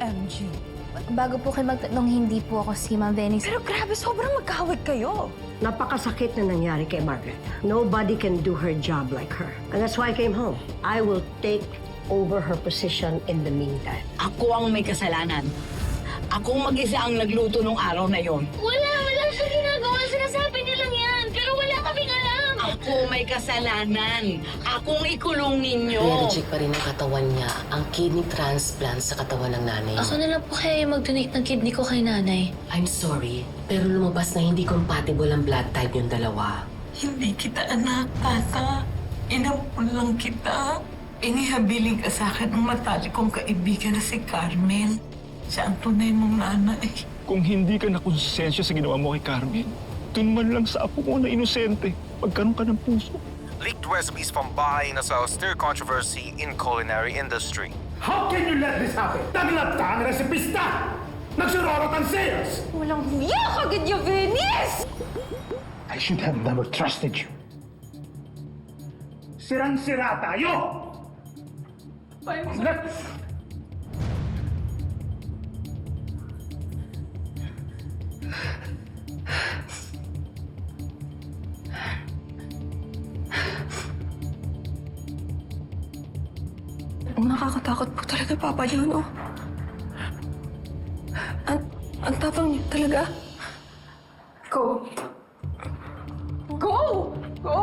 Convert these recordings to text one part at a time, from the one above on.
OMG. Bago po kayo magtanong, hindi po ako si Ma'am Venice. Pero grabe, sobrang magkahawig kayo. Napakasakit na nangyari kay Margaret. Nobody can do her job like her. And that's why I came home. I will take over her position in the meantime. Ako ang may kasalanan. Ako mag-isa ang nagluto nung araw na yon. Wala siya ginagawa. Sinasabi niya lang yan. Pero wala kaming alam. Ako may kasalanan. Akong ikulong ninyo. Allergic pa rin ang katawan niya ang kidney transplant sa katawan ng nanay. Ako na lang po kaya mag-donate ng kidney ko kay nanay. I'm sorry, pero lumabas na hindi compatible ang blood type yung dalawa. Hindi kita anak, tata. Inampun lang kita. Inihabiling ka sa akin ng matalik kong kaibigan na si Carmen. Siya ang tunay mong nanay. Kung hindi ka nakonsensya sa ginawa mo kay Carmen, dun man lang sa apo mo na inosente, pagkaroon ka ng puso. Leaked recipes from bahay na sa stir controversy in culinary industry. How can you let this happen? Taglap ka ang resipista! Nagsurorot ang sales! Walang huya ka, Gidyo Venice! I should have never trusted you. Sirang-sira tayo! Nakakatakot po talaga, Papa John, oh. Ang tapang niyo talaga. Go! Go! Go!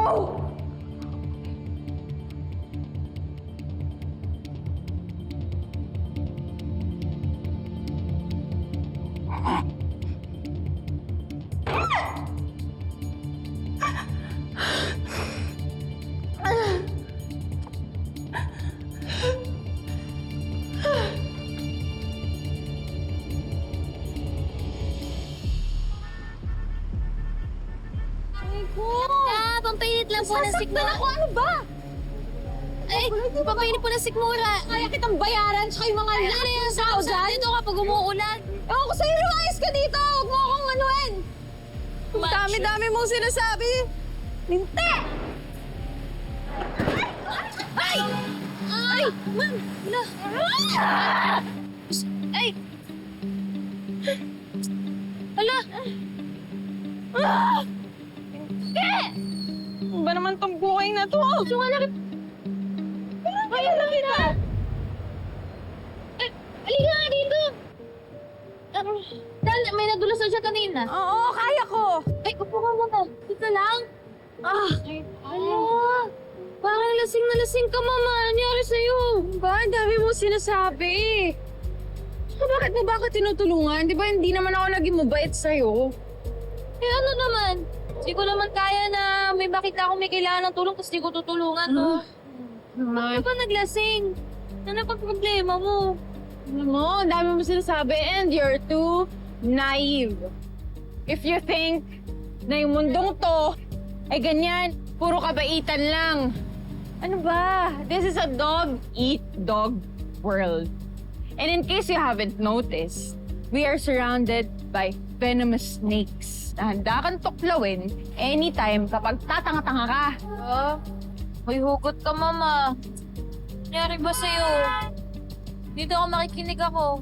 Pampainit lang po ng sikmura. Ako, ano ba? Ay, pampainit po ng sikmura. Kaya kitang bayaran sa yung mga Ano yung sound dito kapag umuulan? Ewan ko sa'yo, lumayas ka dito! Huwag mo akong anuin! Ang dami-dami mong sinasabi! Linte! Ay! Ay! Ma'am! Wala! Ay! Hala! Ano ba naman tong buhay na to? Sunga na kita! Kaya lang kita! Halika nga dito! Dahil may nadulas na siya kanina. Oo, kaya ko! Ay, upo ka muna. Dito lang. Ala! Parang lasing na lasing ka, Mama. Ano nangyari sa'yo? Ba, ang dami mong sinasabi. Bakit mo ba ako tinutulungan? Di ba hindi naman ako naging mabait sa'yo? Eh, ano naman? Hindi ko naman kaya na may bakit ako may kailangan ng tulong tapos di ko tutulungan, no? Bakit ba naglasing? Ano pa problema mo? Alam mo, ang dami mo sinasabi and you're too naive. If you think na yung mundong to ay ganyan, puro kabaitan lang. Ano ba? This is a dog-eat-dog world. And in case you haven't noticed, we are surrounded by venomous snakes na handa kang tuklawin anytime kapag tatanga-tanga ka. May hugot ka, Mama. Nangyari ba sa'yo? Dito ako makikinig ako.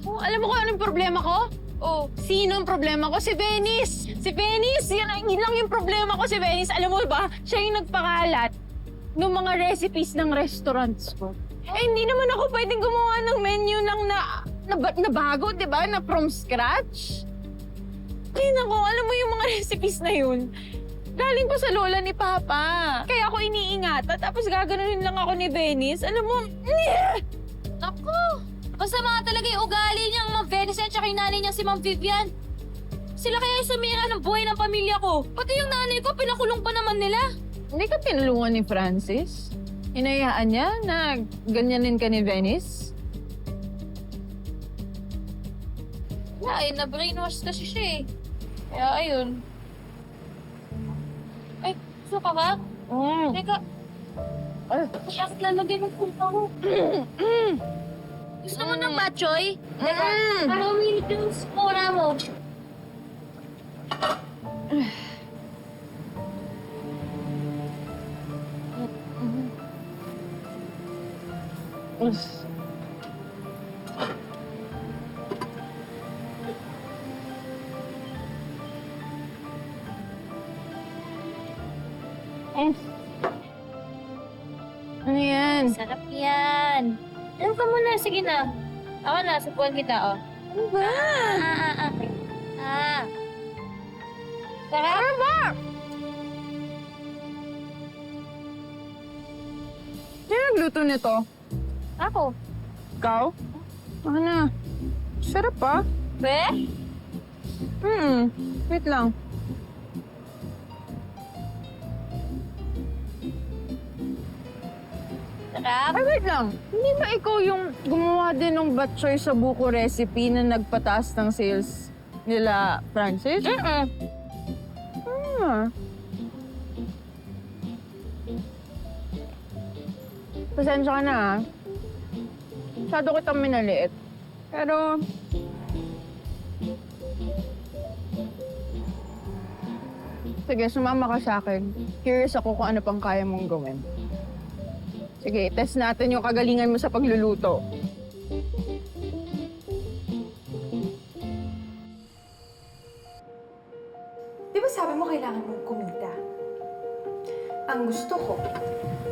Oh, alam mo kung anong problema ko? Oh, sino ang problema ko? Si Venice! Si Venice! Yun lang yung problema ko si Venice. Alam mo ba, siya yung nagpakalat ng mga recipes ng restaurants ko. Eh, hindi naman ako pwedeng gumawa ng menu lang na bago, di ba? Na from scratch. Ay, naku, alam mo yung mga recipes na yun. Galing ko sa lola ni Papa. Kaya ako iniingatan, tapos gaganunin lang ako ni Venice. Alam mo, Naku! Masama talaga yung ugali niyang Ma'am Venice at saka yung nanay niya si Ma'am Vivian. Sila kaya yung sumira ng buhay ng pamilya ko. Pati yung nanay ko, pinakulong pa naman nila. hindi ka tinulungan ni Francis? Hinayaan niya na ganyanin ka ni Venice? Ay, na-brainwash kasi siya eh. Kaya ayun. Ay, gusto ka ba? Teka. Bakit lalagay ng punta ko? Gusto mo ng batchoy? Teka, para umilit yung spora mo. Sarap yan. Ano ka muna? Sige na. Ako na, supuan kita, oh. Ano ba? Sarap? Ano ba? Sino nagluto nito? Ako. Ikaw? Ano na? Sarap pa. Be? Wait lang. Sarap? Ay, wait lang. Hindi ba ikaw yung gumawa din ng batchoy sa buko recipe na nagpataas ng sales nila, Francis? Pasensya ka na, ha? Masyado kitang minaliit. Pero... Sige, sumama ka sa akin. Curious ako kung ano pang kaya mong gawin. Sige, test natin yung kagalingan mo sa pagluluto. Di ba sabi mo kailangan mong kumita? Ang gusto ko,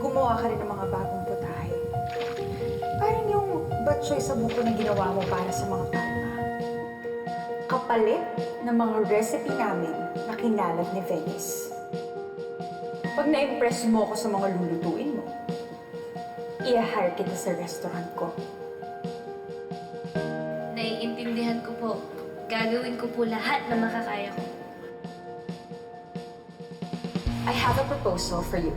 gumawa ka rin ng mga bagong putahe. Parang yung batchoy sa buko na ginawa mo para sa mga palma. Kapalit ng mga recipe namin na kinalat ni Venice. Pag na-impress mo ako sa mga lulutuin mo, i-hire kita sa restaurant ko. Naiintindihan ko po. Gagawin ko po lahat na makakaya ko. I have a proposal for you.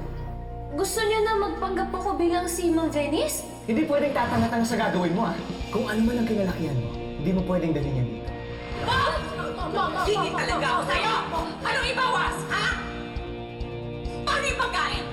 Gusto niyo na magpanggap ako bilang si Ma'am Venice? Hindi pwedeng tatanga-tanga sa gagawin mo, ah. Kung ano man ang kinalakihan mo, hindi mo pwedeng dalhin yan dito. Hindi talaga ako sa'yo! Anong ibawas, ha? Paano yung pagkain?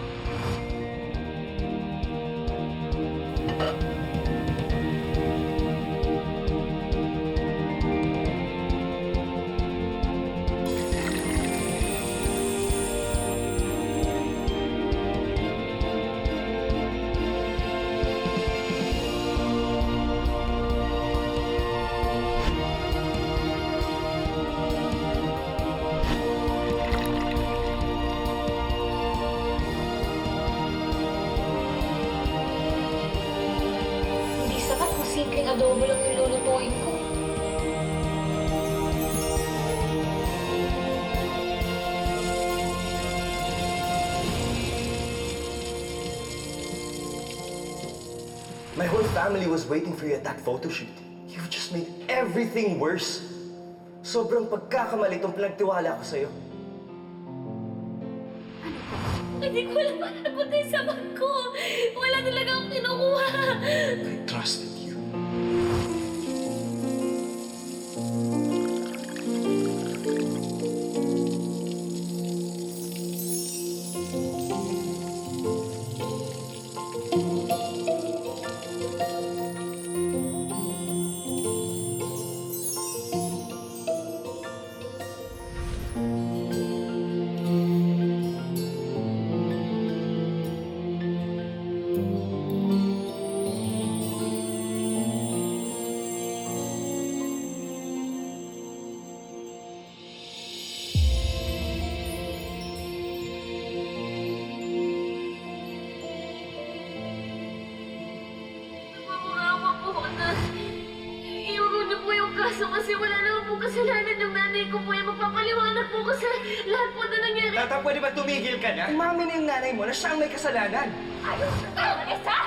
Hindi sapat kung simpleng adobo lang yung lulutuin ko. My whole family was waiting for you at that photo shoot. You've just made everything worse. Sobrang pagkakamali itong pinagtiwala ko sa'yo. Hindi ko alam paano napunta yung sabag ko. Wala talaga akong kinukuha. I trusted you. Namamurawa po na iuro niyo po yung kaso kasi wala naman po kasalanan yung nanay ko po. Magpapaliwanag po kasi lahat po na nangyari. Tata, pwede ba tumigil ka na? Umamin na yung nanay mo na siya ang may kasalanan. Ayaw na tayo, Vanessa!